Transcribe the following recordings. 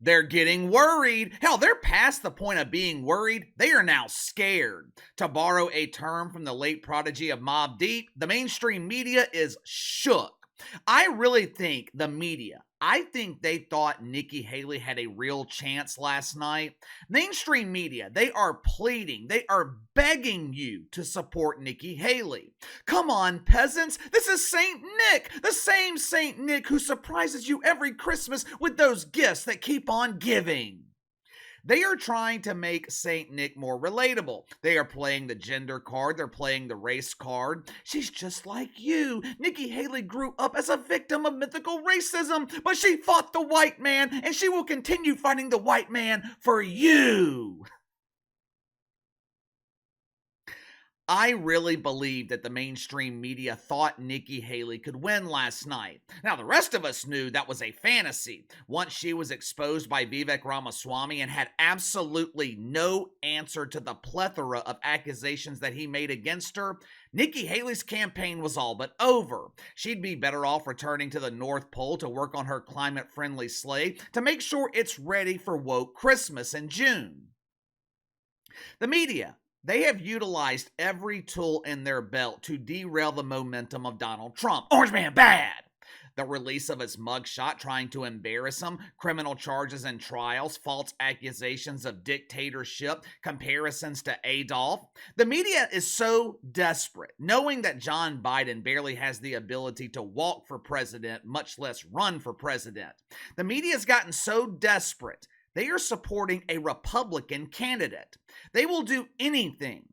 They're getting worried. Hell, they're past the point of being worried. They are now scared. To borrow a term from the late prodigy of Mobb Deep, the mainstream media is shook. I really think the media, I think they thought Nikki Haley had a real chance last night. Mainstream media, they are pleading, they are begging you to support Nikki Haley. Come on, peasants, this is Saint Nick, the same Saint Nick who surprises you every Christmas with those gifts that keep on giving. They are trying to make Saint Nick more relatable. They are playing the gender card. They're playing the race card. She's just like you. Nikki Haley grew up as a victim of mythical racism, but she fought the white man, and she will continue fighting the white man for you. I really believe that the mainstream media thought Nikki Haley could win last night. Now, the rest of us knew that was a fantasy. Once she was exposed by Vivek Ramaswamy and had absolutely no answer to the plethora of accusations that he made against her, Nikki Haley's campaign was all but over. She'd be better off returning to the North Pole to work on her climate-friendly sleigh to make sure it's ready for woke Christmas in June. The media, they have utilized every tool in their belt to derail the momentum of Donald Trump. Orange man bad! The release of his mugshot trying to embarrass him, criminal charges and trials, false accusations of dictatorship, comparisons to Adolf. The media is so desperate, knowing that John Biden barely has the ability to walk for president, much less run for president. The media has gotten so desperate, they are supporting a Republican candidate. They will do anything.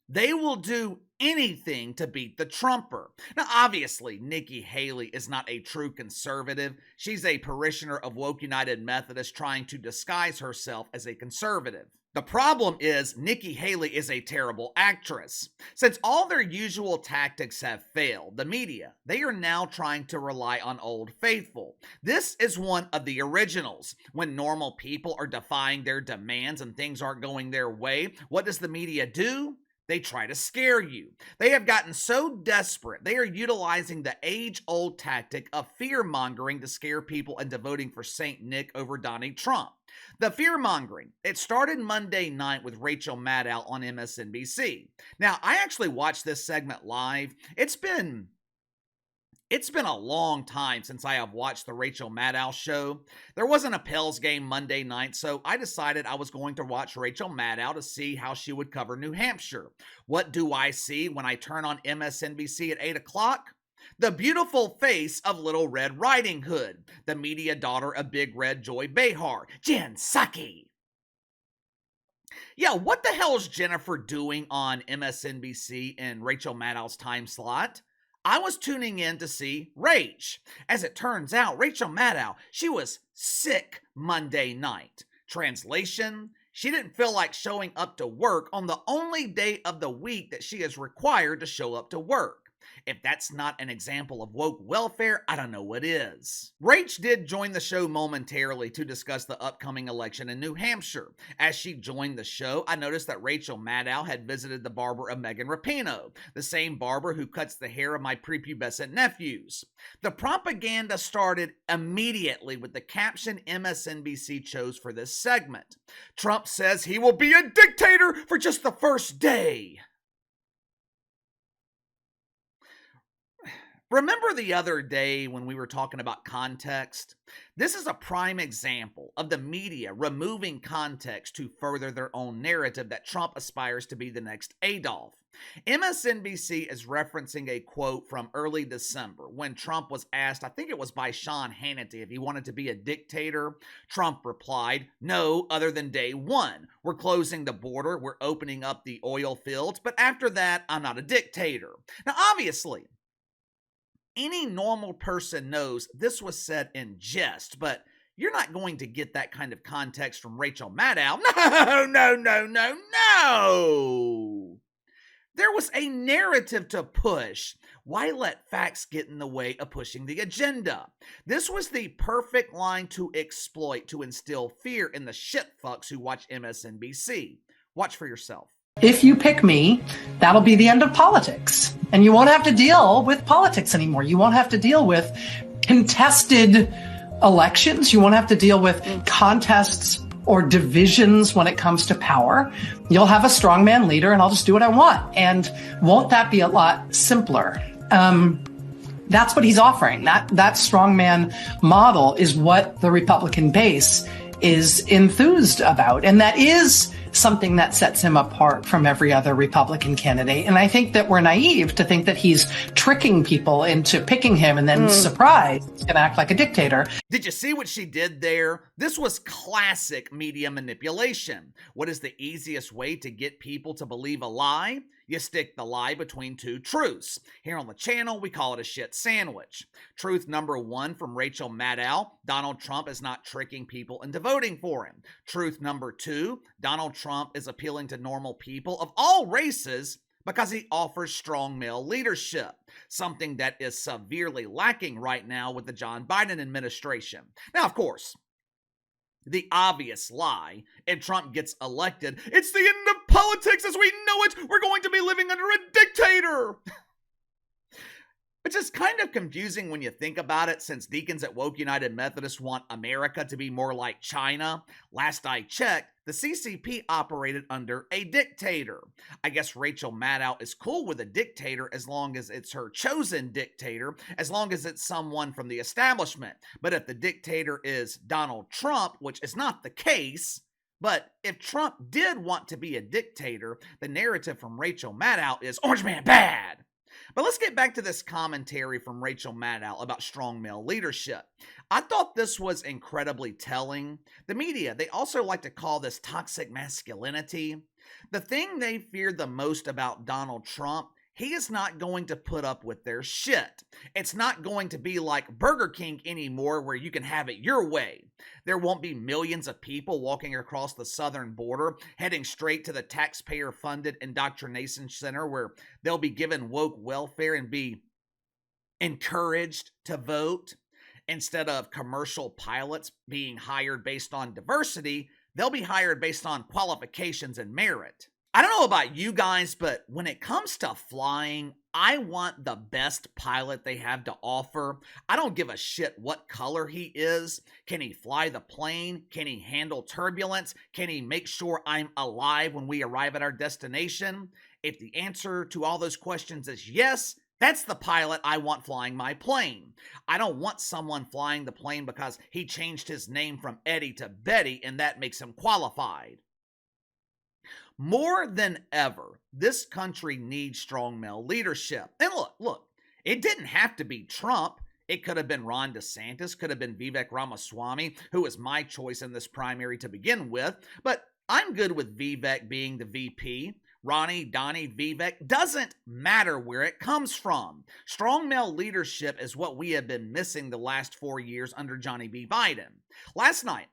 They will do anything to beat the Trumper. Now, obviously, Nikki Haley is not a true conservative. She's a parishioner of Woke United Methodist trying to disguise herself as a conservative. The problem is Nikki Haley is a terrible actress. Since all their usual tactics have failed, the media, they are now trying to rely on Old Faithful. This is one of the originals. When normal people are defying their demands and things aren't going their way, what does the media do? They try to scare you. They have gotten so desperate, they are utilizing the age-old tactic of fear-mongering to scare people into voting for Saint Nick over Donald Trump. The fear-mongering, it started Monday night with Rachel Maddow on MSNBC. Now, I actually watched this segment live. It's been a long time since I have watched the Rachel Maddow show. There wasn't a Pels game Monday night, so I decided I was going to watch Rachel Maddow to see how she would cover New Hampshire. What do I see when I turn on MSNBC at 8 o'clock? The beautiful face of Little Red Riding Hood, the media daughter of Big Red Joy Behar, Jen Psaki. Yeah, what the hell is Jennifer doing on MSNBC in Rachel Maddow's time slot? I was tuning in to see Rach. As it turns out, Rachel Maddow, she was sick Monday night. Translation, she didn't feel like showing up to work on the only day of the week that she is required to show up to work. If that's not an example of woke welfare, I don't know what is. Rach did join the show momentarily to discuss the upcoming election in New Hampshire. As she joined the show, I noticed that Rachel Maddow had visited the barber of Megan Rapinoe, the same barber who cuts the hair of my prepubescent nephews. The propaganda started immediately with the caption MSNBC chose for this segment. Trump says he will be a dictator for just the first day. Remember the other day when we were talking about context? This is a prime example of the media removing context to further their own narrative that Trump aspires to be the next Adolf. MSNBC is referencing a quote from early December when Trump was asked, I think it was by Sean Hannity, if he wanted to be a dictator. Trump replied, no, other than day one. We're closing the border, we're opening up the oil fields, but after that, I'm not a dictator. Now, obviously, any normal person knows this was said in jest, but you're not going to get that kind of context from Rachel Maddow. No! There was a narrative to push. Why let facts get in the way of pushing the agenda? This was the perfect line to exploit to instill fear in the shitfucks who watch MSNBC. Watch for yourself. If you pick me, that'll be the end of politics. And you won't have to deal with politics anymore. You won't have to deal with contested elections. You won't have to deal with contests or divisions when it comes to power. You'll have a strongman leader and I'll just do what I want. And won't that be a lot simpler? That's what he's offering. That strongman model is what the Republican base is enthused about. And that is something that sets him apart from every other Republican candidate. And I think that we're naive to think that he's tricking people into picking him and then surprise, he's going to act like a dictator. Did you see what she did there? This was classic media manipulation. What is the easiest way to get people to believe a lie? You stick the lie between two truths. Here on the channel, we call it a shit sandwich. Truth number one from Rachel Maddow: Donald Trump is not tricking people into voting for him. Truth number two: Donald Trump is appealing to normal people of all races because he offers strong male leadership, something that is severely lacking right now with the John Biden administration. Now, of course, the obvious lie: if Trump gets elected, it's the end of politics as we know it. We're going to be living under a dictator. Which is kind of confusing when you think about it, since deacons at Woke United Methodist want America to be more like China. Last I checked, the CCP operated under a dictator. I guess Rachel Maddow is cool with a dictator as long as it's her chosen dictator, as long as it's someone from the establishment. But if the dictator is Donald Trump, which is not the case, but if Trump did want to be a dictator, the narrative from Rachel Maddow is Orange Man bad. But let's get back to this commentary from Rachel Maddow about strong male leadership. I thought this was incredibly telling. The media, they also like to call this toxic masculinity. The thing they feared the most about Donald Trump: he is not going to put up with their shit. It's not going to be like Burger King anymore where you can have it your way. There won't be millions of people walking across the southern border, heading straight to the taxpayer-funded indoctrination center where they'll be given woke welfare and be encouraged to vote. Instead of commercial pilots being hired based on diversity, they'll be hired based on qualifications and merit. I don't know about you guys, but when it comes to flying, I want the best pilot they have to offer. I don't give a shit what color he is. Can he fly the plane? Can he handle turbulence? Can he make sure I'm alive when we arrive at our destination? If the answer to all those questions is yes, that's the pilot I want flying my plane. I don't want someone flying the plane because he changed his name from Eddie to Betty and that makes him qualified. More than ever, this country needs strong male leadership. And look, it didn't have to be Trump. It could have been Ron DeSantis, could have been Vivek Ramaswamy, who was my choice in this primary to begin with. But I'm good with Vivek being the VP. Ronnie, Donnie, Vivek, doesn't matter where it comes from. Strong male leadership is what we have been missing the last 4 years under Johnny B. Biden. Last night,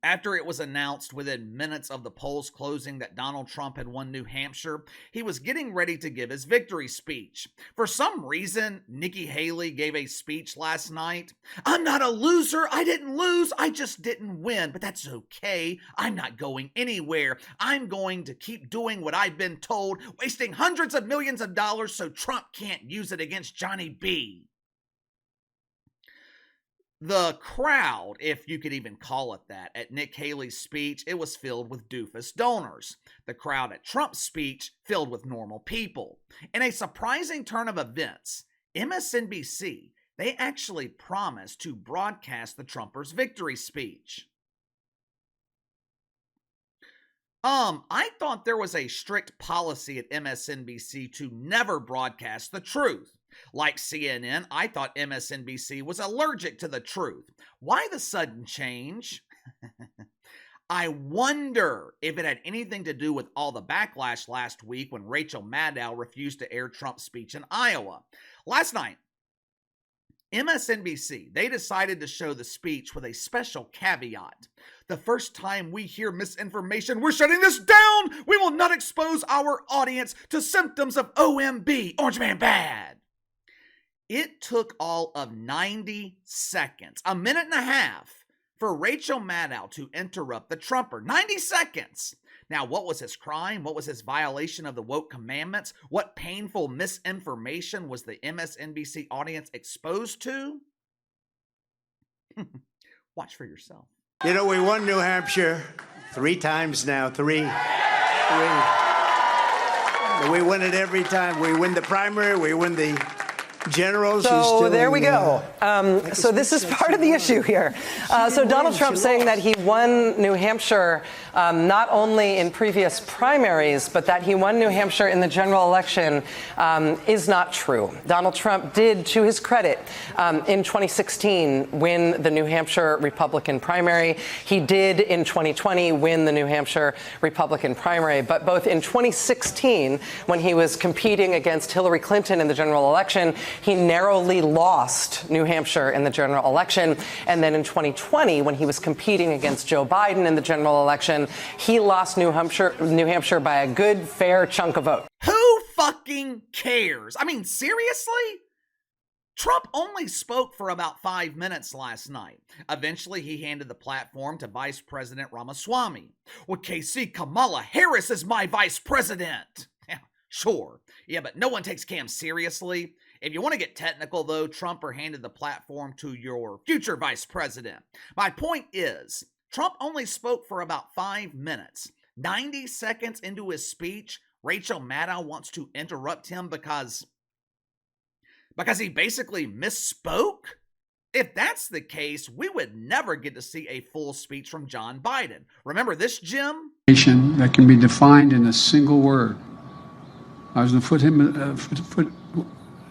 after it was announced within minutes of the polls closing that Donald Trump had won New Hampshire, he was getting ready to give his victory speech. For some reason, Nikki Haley gave a speech last night. I'm not a loser. I didn't lose. I just didn't win. But that's okay. I'm not going anywhere. I'm going to keep doing what I've been told, wasting hundreds of millions of dollars so Trump can't use it against Johnny B. The crowd, if you could even call it that, at Nick Haley's speech, it was filled with doofus donors. The crowd at Trump's speech filled with normal people. In a surprising turn of events, MSNBC, they actually promised to broadcast the Trumpers' victory speech. I thought there was a strict policy at MSNBC to never broadcast the truth. Like CNN, I thought MSNBC was allergic to the truth. Why the sudden change? I wonder if it had anything to do with all the backlash last week when Rachel Maddow refused to air Trump's speech in Iowa. Last night, MSNBC, they decided to show the speech with a special caveat. The first time we hear misinformation, we're shutting this down. We will not expose our audience to symptoms of OMB, Orange Man Bad. It took all of 90 seconds, a minute and a half, for Rachel Maddow to interrupt the Trumper. 90 seconds. Now, what was his crime? What was his violation of the woke commandments? What painful misinformation was the MSNBC audience exposed to? Watch for yourself. You know, we won New Hampshire 3 times now. Three. We win it every time. We win the primary, we win the generals. So there we go. So this is part of the issue here. So Donald Trump saying that he won New Hampshire not only in previous primaries, but that he won New Hampshire in the general election is not true. Donald Trump did, to his credit, in 2016 win the New Hampshire Republican primary. He did in 2020 win the New Hampshire Republican primary. But both in 2016, when he was competing against Hillary Clinton in the general election, he narrowly lost New Hampshire in the general election. And then in 2020, when he was competing against Joe Biden in the general election, he lost New Hampshire by a good, fair chunk of vote. Who fucking cares? I mean, seriously? Trump only spoke for about 5 minutes last night. Eventually, he handed the platform to Vice President Ramaswamy. Well, KC, Kamala Harris is my vice president. Yeah, sure. Yeah, but no one takes Cam seriously. If you want to get technical, though, Trump handed the platform to your future vice president. My point is, Trump only spoke for about 5 minutes. 90 seconds into his speech, Rachel Maddow wants to interrupt him because he basically misspoke? If that's the case, we would never get to see a full speech from John Biden. Remember this, Jim? That can be defined in a single word. I was going to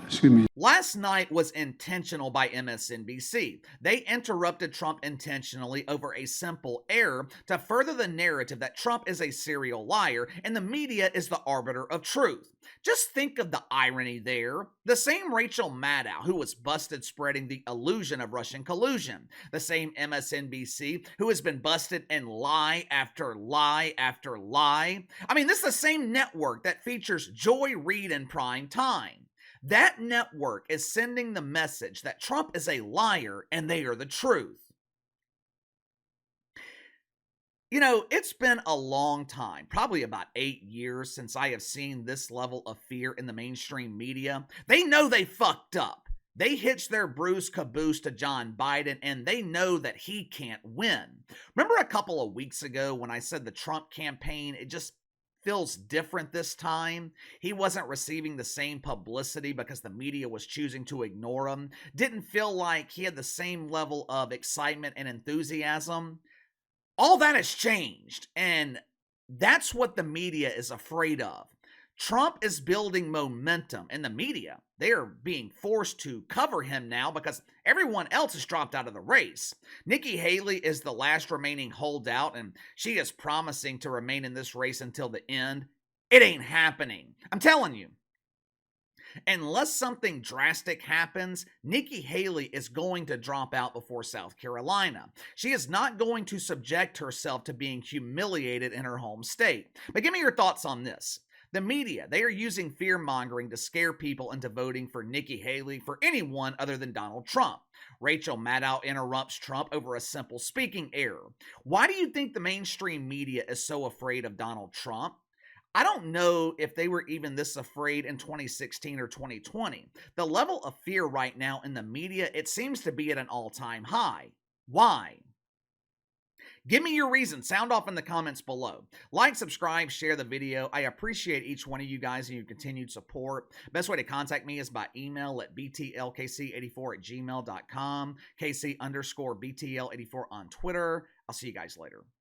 excuse me. Last night was intentional by MSNBC. They interrupted Trump intentionally over a simple error to further the narrative that Trump is a serial liar and the media is the arbiter of truth. Just think of the irony there. The same Rachel Maddow who was busted spreading the illusion of Russian collusion. The same MSNBC who has been busted in lie after lie after lie. I mean, this is the same network that features Joy Reid in prime time. That network is sending the message that Trump is a liar and they are the truth. You know, it's been a long time, probably about 8 years, since I have seen this level of fear in the mainstream media. They know they fucked up. They hitched their bruise caboose to John Biden, and they know that he can't win. Remember a couple of weeks ago when I said the Trump campaign, it just feels different this time? He wasn't receiving the same publicity because the media was choosing to ignore him. Didn't feel like he had the same level of excitement and enthusiasm. All that has changed, and that's what the media is afraid of. Trump is building momentum, and the media, they are being forced to cover him now because everyone else has dropped out of the race. Nikki Haley is the last remaining holdout, and she is promising to remain in this race until the end. It ain't happening. I'm telling you. Unless something drastic happens, Nikki Haley is going to drop out before South Carolina. She is not going to subject herself to being humiliated in her home state. But give me your thoughts on this. The media, they are using fear-mongering to scare people into voting for Nikki Haley for anyone other than Donald Trump. Rachel Maddow interrupts Trump over a simple speaking error. Why do you think the mainstream media is so afraid of Donald Trump? I don't know if they were even this afraid in 2016 or 2020. The level of fear right now in the media, it seems to be at an all-time high. Why? Give me your reason. Sound off in the comments below. Like, subscribe, share the video. I appreciate each one of you guys and your continued support. Best way to contact me is by email at btlkc84@gmail.com, KC_BTL84 on Twitter. I'll see you guys later.